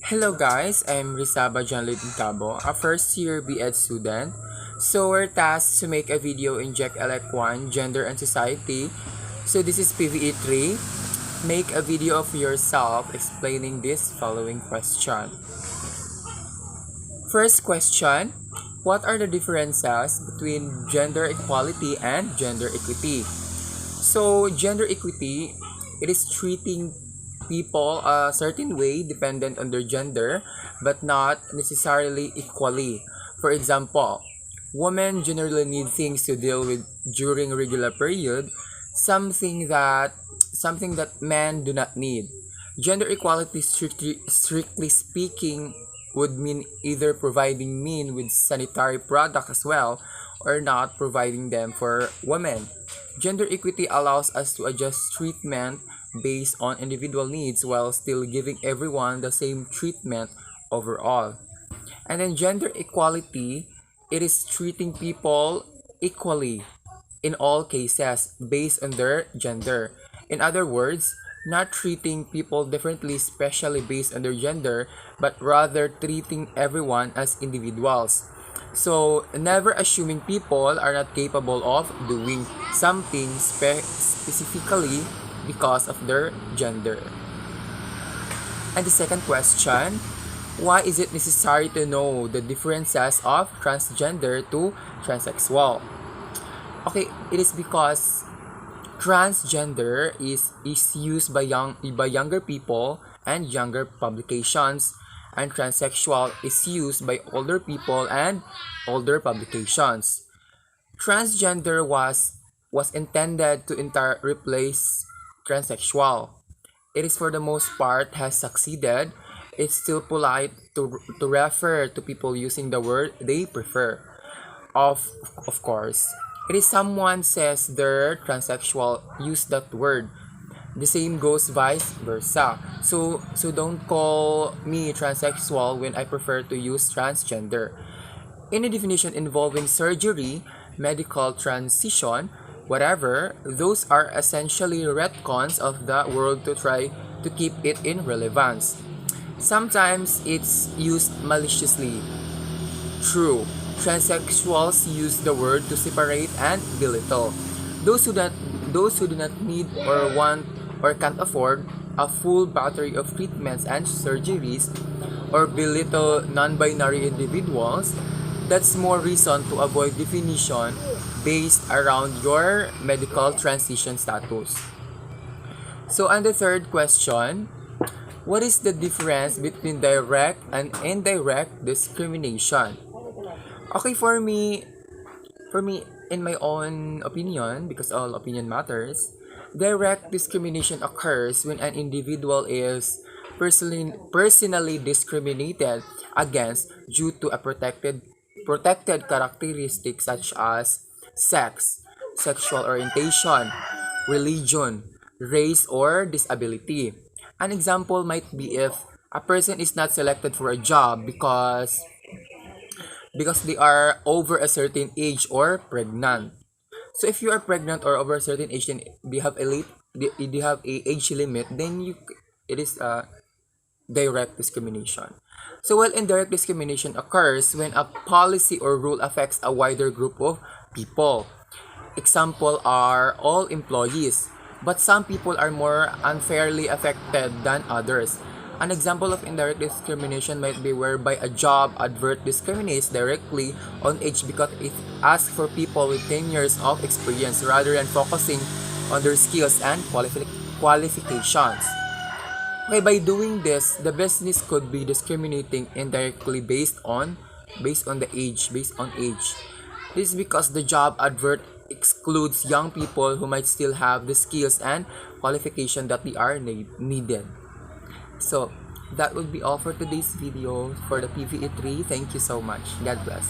Hello guys, I'm Rizaba Janlit Cabo, a first year BEd student. So we're tasked to make a video in Elec 1, Gender and Society. So this is PVE 3. Make a video of yourself explaining this following question. First question, what are the differences between gender equality and gender equity? So gender equity, it is treating people a certain way dependent on their gender, but not necessarily equally. For example, women generally need things to deal with during regular period, something that something that men do not need. Gender equality, strictly speaking, would mean either providing men with sanitary product as well or not providing them for women. Gender equity allows us to adjust treatment based on individual needs while still giving everyone the same treatment overall. And then gender equality, it is treating people equally in all cases based on their gender. In other words, not treating people differently especially based on their gender, but rather treating everyone as individuals. So, never assuming people are not capable of doing something specifically because of their gender. And the second question, why is it necessary to know the differences of transgender to transsexual? Okay, it is because transgender is used by younger people and younger publications, and transsexual is used by older people and older publications. Transgender was intended to replace transsexual. It is for the most part has succeeded. It's still polite to refer to people using the word they prefer. Of course. It is someone says they're transsexual, use that word. The same goes vice versa. So don't call me transsexual when I prefer to use transgender. Any definition involving surgery, medical transition, whatever, those are essentially retcons of the word to try to keep it in relevance. Sometimes it's used maliciously. True, transsexuals use the word to separate and belittle. Those who, that, those who do not need or want or can't afford a full battery of treatments and surgeries or belittle non-binary individuals, that's more reason to avoid definition based around your medical transition status. So, on the third question, what is the difference between direct and indirect discrimination? Okay, for me, in my own opinion, because all opinion matters, direct discrimination occurs when an individual is personally discriminated against due to a protected characteristic such as sex, sexual orientation, religion, race, or disability. An example might be if a person is not selected for a job because they are over a certain age or pregnant. So if you are pregnant or over a certain age and they have they have a age limit, then it is a direct discrimination. So while indirect discrimination occurs when a policy or rule affects a wider group of people. Example are all employees, but some people are more unfairly affected than others. An example of indirect discrimination might be whereby a job advert discriminates directly on age because it asks for people with 10 years of experience rather than focusing on their skills and qualifications. Okay, by doing this, the business could be discriminating indirectly based on the based on age. This is because the job advert excludes young people who might still have the skills and qualification that they are needed. So, that would be all for today's video for the PVE3. Thank you so much. God bless.